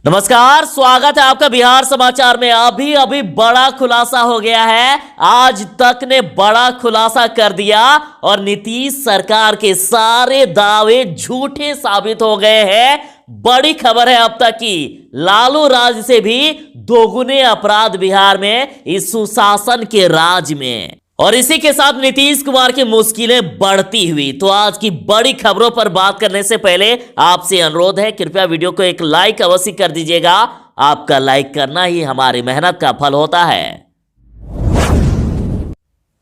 नमस्कार, स्वागत है आपका बिहार समाचार में। अभी अभी बड़ा खुलासा हो गया है। आज तक ने बड़ा खुलासा कर दिया और नीतीश सरकार के सारे दावे झूठे साबित हो गए हैं। बड़ी खबर है अब तक की लालू राज से भी दोगुने अपराध बिहार में इस सुशासन के राज में, और इसी के साथ नीतीश कुमार की मुश्किलें बढ़ती हुई। तो आज की बड़ी खबरों पर बात करने से पहले आपसे अनुरोध है, कृपया वीडियो को एक लाइक अवश्य कर दीजिएगा। आपका लाइक करना ही हमारी मेहनत का फल होता है।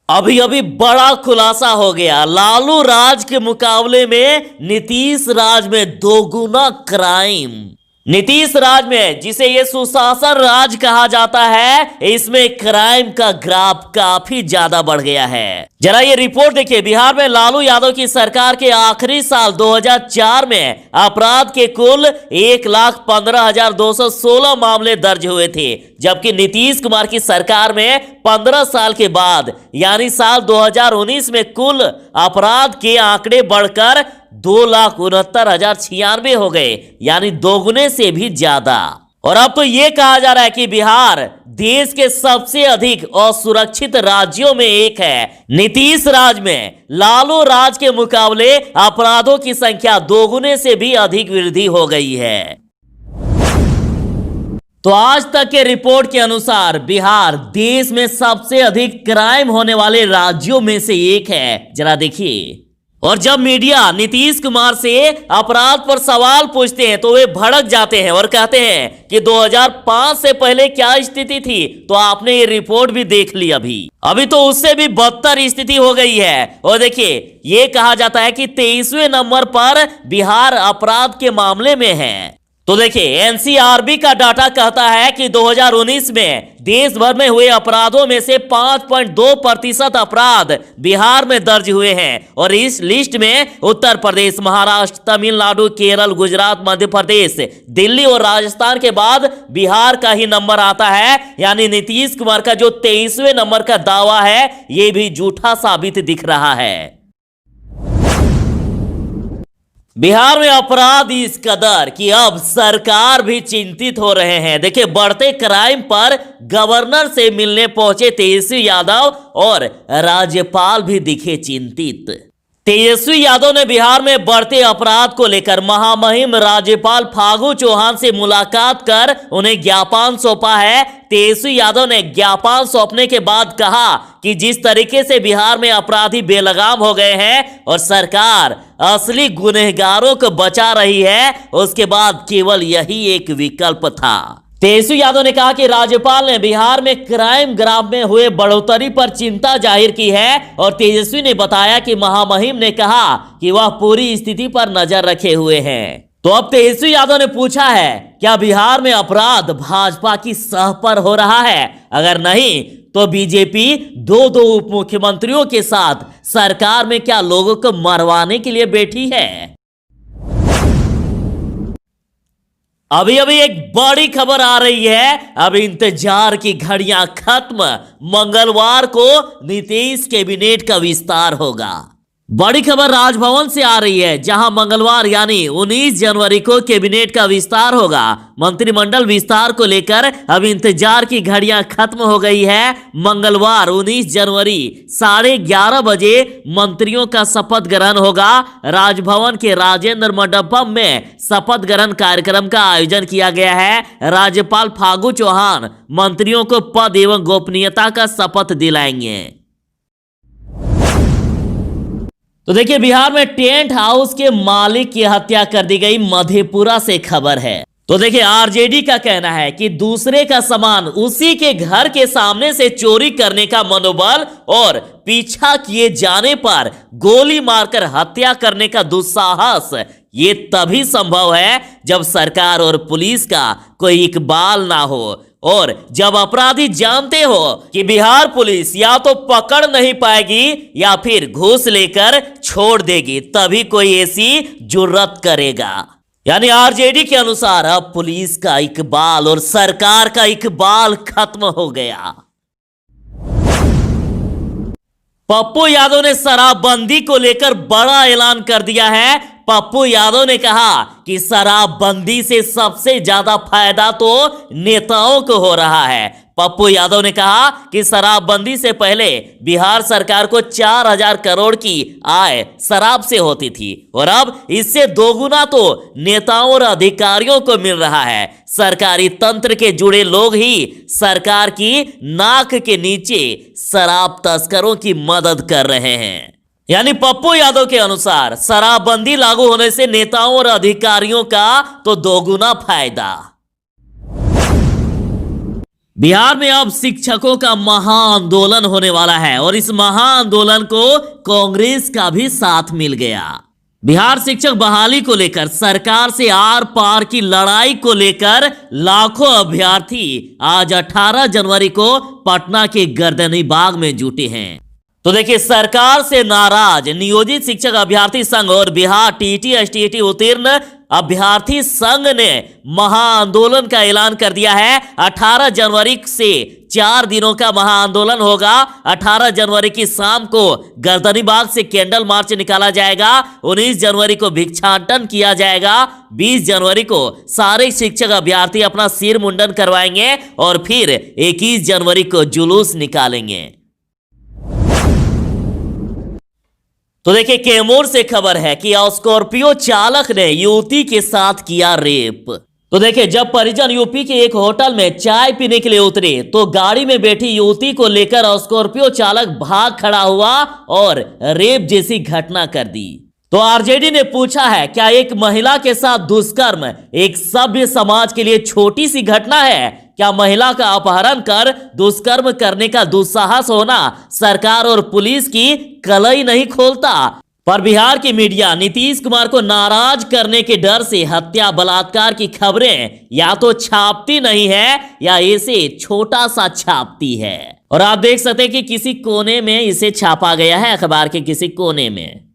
अभी अभी बड़ा खुलासा हो गया, लालू राज के मुकाबले में नीतीश राज में दोगुना क्राइम। नीतीश राज में, जिसे ये सुशासन राज कहा जाता है, इसमें क्राइम का ग्राफ काफी ज्यादा बढ़ गया है। जरा ये रिपोर्ट देखिए। बिहार में लालू यादव की सरकार के आखिरी साल 2004 में अपराध के कुल 1,15,216 मामले दर्ज हुए थे, जबकि नीतीश कुमार की सरकार में 15 साल के बाद यानी साल 2019 में कुल अपराध के आंकड़े बढ़कर 2,69,096 हो गए, यानी दोगुने से भी ज्यादा। और अब तो यह कहा जा रहा है कि बिहार देश के सबसे अधिक असुरक्षित राज्यों में एक है। नीतीश राज में लालू राज के मुकाबले अपराधों की संख्या दोगुने से भी अधिक वृद्धि हो गई है। तो आज तक के रिपोर्ट के अनुसार बिहार देश में सबसे अधिक क्राइम होने वाले राज्यों में से एक है। जरा देखिए। और जब मीडिया नीतीश कुमार से अपराध पर सवाल पूछते हैं तो वे भड़क जाते हैं और कहते हैं कि 2005 से पहले क्या स्थिति थी। तो आपने ये रिपोर्ट भी देख ली। अभी तो उससे भी बदतर स्थिति हो गई है। और देखिए, ये कहा जाता है कि 23वें नंबर पर बिहार अपराध के मामले में है। तो देखिए, एनसीआरबी का डाटा कहता है कि 2019 में देश भर में हुए अपराधों में से 5.2% अपराध बिहार में दर्ज हुए हैं। और इस लिस्ट में उत्तर प्रदेश, महाराष्ट्र, तमिलनाडु, केरल, गुजरात, मध्य प्रदेश, दिल्ली और राजस्थान के बाद बिहार का ही नंबर आता है। यानी नीतीश कुमार का जो 23वें नंबर का दावा है, यह भी झूठा साबित दिख रहा है। बिहार में अपराध इस कदर कि अब सरकार भी चिंतित हो रहे हैं। देखिए, बढ़ते क्राइम पर गवर्नर से मिलने पहुंचे तेजस्वी यादव और राज्यपाल भी दिखे चिंतित। तेजस्वी यादव ने बिहार में बढ़ते अपराध को लेकर महामहिम राज्यपाल फागू चौहान से मुलाकात कर उन्हें ज्ञापन सौंपा है। तेजस्वी यादव ने ज्ञापन सौंपने के बाद कहा कि जिस तरीके से बिहार में अपराधी बेलगाम हो गए हैं और सरकार असली गुनहगारों को बचा रही है, उसके बाद केवल यही एक विकल्प था। तेजस्वी यादव ने कहा कि राज्यपाल ने बिहार में क्राइम ग्राफ में हुए बढ़ोतरी पर चिंता जाहिर की है। और तेजस्वी ने बताया कि महामहिम ने कहा कि वह पूरी स्थिति पर नजर रखे हुए हैं। तो अब तेजस्वी यादव ने पूछा है, क्या बिहार में अपराध भाजपा की सह पर हो रहा है? अगर नहीं तो बीजेपी दो उप मुख्यमंत्रियों के साथ सरकार में क्या लोगों को मरवाने के लिए बैठी है? अभी अभी एक बड़ी खबर आ रही है। अब इंतजार की घड़ियां खत्म। मंगलवार को नीतीश कैबिनेट का विस्तार होगा। बड़ी खबर राजभवन से आ रही है, जहां मंगलवार यानी 19 जनवरी को कैबिनेट का विस्तार होगा। मंत्रिमंडल विस्तार को लेकर अब इंतजार की घड़ियां खत्म हो गई है। मंगलवार 19 जनवरी 11:30 बजे मंत्रियों का शपथ ग्रहण होगा। राजभवन के राजेंद्र मंडपम में शपथ ग्रहण कार्यक्रम का आयोजन किया गया है। राज्यपाल फागू चौहान मंत्रियों को पद एवं गोपनीयता का शपथ दिलाएंगे। तो देखिए, बिहार में टेंट हाउस के मालिक की हत्या कर दी गई, मधेपुरा से खबर है। तो देखिए, आरजेडी का कहना है कि दूसरे का सामान उसी के घर के सामने से चोरी करने का मनोबल और पीछा किए जाने पर गोली मारकर हत्या करने का दुस्साहस ये तभी संभव है जब सरकार और पुलिस का कोई इकबाल ना हो, और जब अपराधी जानते हो कि बिहार पुलिस या तो पकड़ नहीं पाएगी या फिर घूस लेकर छोड़ देगी, तभी कोई ऐसी जुर्रत करेगा। यानी आरजेडी के अनुसार अब पुलिस का इकबाल और सरकार का इकबाल खत्म हो गया। पप्पू यादव ने शराबबंदी को लेकर बड़ा ऐलान कर दिया है। पप्पू यादव ने कहा कि शराबबंदी से सबसे ज्यादा फायदा तो नेताओं को हो रहा है। पप्पू यादव ने कहा कि शराबबंदी से पहले बिहार सरकार को 4,000 करोड़ की आय शराब से होती थी और अब इससे दोगुना तो नेताओं और अधिकारियों को मिल रहा है। सरकारी तंत्र के जुड़े लोग ही सरकार की नाक के नीचे शराब तस्करों की मदद कर रहे हैं। यानी पप्पू यादव के अनुसार शराबबंदी लागू होने से नेताओं और अधिकारियों का तो दोगुना फायदा। बिहार में अब शिक्षकों का महाआंदोलन होने वाला है और इस महाआंदोलन को कांग्रेस का भी साथ मिल गया। बिहार शिक्षक बहाली को लेकर सरकार से आर पार की लड़ाई को लेकर लाखों अभ्यर्थी आज 18 जनवरी को पटना के गर्दनी बाग में जुटे हैं। तो देखिए, सरकार से नाराज नियोजित शिक्षक अभ्यर्थी संघ और बिहार टीटी एसटीईटी उत्तीर्ण अभ्यर्थी संघ ने महाआंदोलन का ऐलान कर दिया है। 18 जनवरी से 4 दिनों का महाआंदोलन होगा। 18 जनवरी की शाम को गर्दनी बाग से कैंडल मार्च निकाला जाएगा। 19 जनवरी को भिक्षाटन किया जाएगा। 20 जनवरी को सारे शिक्षक अभ्यर्थी अपना सिर मुंडन करवाएंगे और फिर 21 जनवरी को जुलूस निकालेंगे। तो देखिए, कैमूर से खबर है कि स्कॉर्पियो चालक ने युवती के साथ किया रेप। तो देखिए, जब परिजन यूपी के एक होटल में चाय पीने के लिए उतरे तो गाड़ी में बैठी युवती को लेकर स्कॉर्पियो चालक भाग खड़ा हुआ और रेप जैसी घटना कर दी। तो आरजेडी ने पूछा है, क्या एक महिला के साथ दुष्कर्म एक सभ्य समाज के लिए छोटी सी घटना है? क्या महिला का अपहरण कर दुष्कर्म करने का दुस्साहस होना सरकार और पुलिस की कलई नहीं खोलता? पर बिहार की मीडिया नीतीश कुमार को नाराज करने के डर से हत्या बलात्कार की खबरें या तो छापती नहीं है या इसे छोटा सा छापती है। और आप देख सकते हैं कि किसी कोने में इसे छापा गया है, अखबार के किसी कोने में।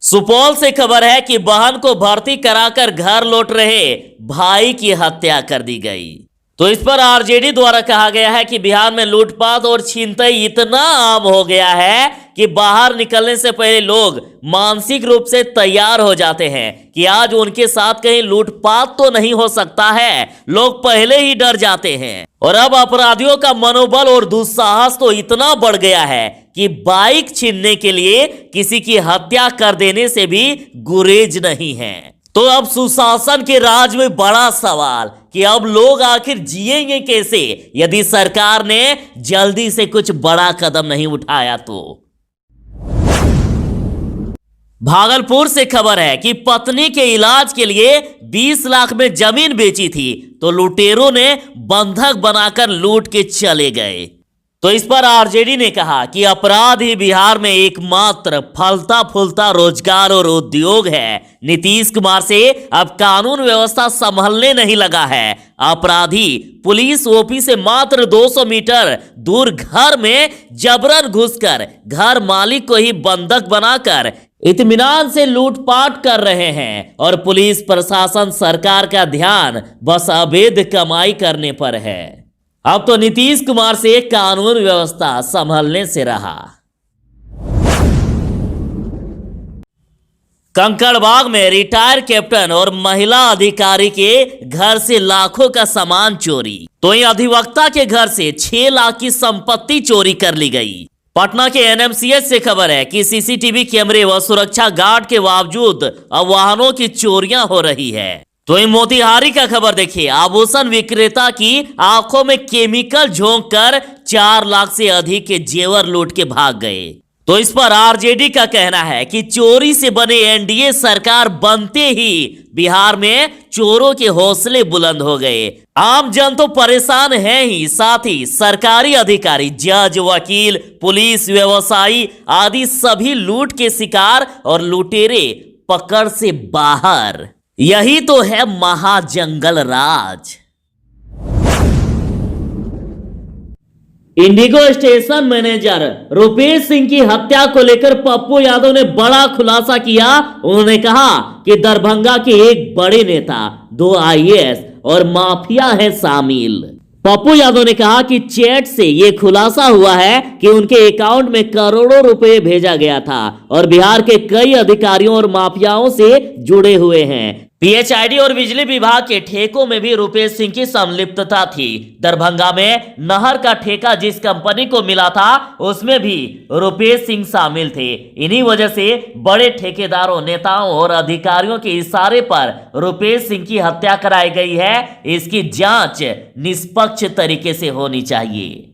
सुपौल से खबर है कि बहन को भर्ती कराकर घर लौट रहे भाई की हत्या कर दी गई। तो इस पर आरजेडी द्वारा कहा गया है कि बिहार में लूटपाट और छीनताई इतना आम हो गया है कि बाहर निकलने से पहले लोग मानसिक रूप से तैयार हो जाते हैं कि आज उनके साथ कहीं लूटपाट तो नहीं हो सकता है। लोग पहले ही डर जाते हैं और अब अपराधियों का मनोबल और दुस्साहस तो इतना बढ़ गया है कि बाइक छीनने के लिए किसी की हत्या कर देने से भी गुरेज नहीं है। तो अब सुशासन के राज में बड़ा सवाल कि अब लोग आखिर जिएंगे कैसे यदि सरकार ने जल्दी से कुछ बड़ा कदम नहीं उठाया तो। भागलपुर से खबर है कि पत्नी के इलाज के लिए 20 लाख में जमीन बेची थी तो लुटेरों ने बंधक बनाकर लूट के चले गए। तो इस पर आरजेडी ने कहा कि अपराध ही बिहार में एकमात्र फलता फूलता रोजगार और उद्योग है। नीतीश कुमार से अब कानून व्यवस्था संभलने नहीं लगा है। अपराधी पुलिस ओपी से मात्र 200 मीटर दूर घर में जबरन घुसकर घर मालिक को ही बंधक बनाकर इत्मीनान से लूटपाट कर रहे हैं और पुलिस प्रशासन सरकार का ध्यान बस अवैध कमाई करने पर है। अब तो नीतीश कुमार से कानून व्यवस्था संभलने से रहा। कंकड़बाग में रिटायर कैप्टन और महिला अधिकारी के घर से लाखों का सामान चोरी। तो ये अधिवक्ता के घर से 6 लाख की संपत्ति चोरी कर ली गई। पटना के एनएमसीएच से खबर है कि सीसीटीवी कैमरे व सुरक्षा गार्ड के बावजूद अब वाहनों की चोरियां हो रही है। तो इन मोतिहारी का खबर देखिए, आभूषण विक्रेता की आंखों में केमिकल झोंक कर 4 लाख से अधिक के जेवर लूट के भाग गए। तो इस पर आरजेडी का कहना है कि चोरी से बने एनडीए सरकार बनते ही बिहार में चोरों के हौसले बुलंद हो गए। आम जन तो परेशान है ही, साथ ही सरकारी अधिकारी, जज, वकील, पुलिस, व्यवसायी आदि सभी लूट के शिकार और लुटेरे पकड़ से बाहर। यही तो है महाजंगल राज। IndiGo station manager Rupesh Singh की हत्या को लेकर पप्पू यादव ने बड़ा खुलासा किया। उन्होंने कहा कि दरभंगा के एक बड़े नेता, 2 आईएएस और माफिया है शामिल। पप्पू यादव ने कहा कि चैट से यह खुलासा हुआ है कि उनके अकाउंट में करोड़ों रुपए भेजा गया था और बिहार के कई अधिकारियों और माफियाओं से जुड़े हुए हैं। पीएचईडी और बिजली विभाग के ठेकों में भी रुपेश सिंह की संलिप्तता थी। दरभंगा में नहर का ठेका जिस कंपनी को मिला था उसमें भी रुपेश सिंह शामिल थे। इन्हीं वजह से बड़े ठेकेदारों, नेताओं और अधिकारियों के इशारे पर रुपेश सिंह की हत्या कराई गई है। इसकी जांच निष्पक्ष तरीके से होनी चाहिए।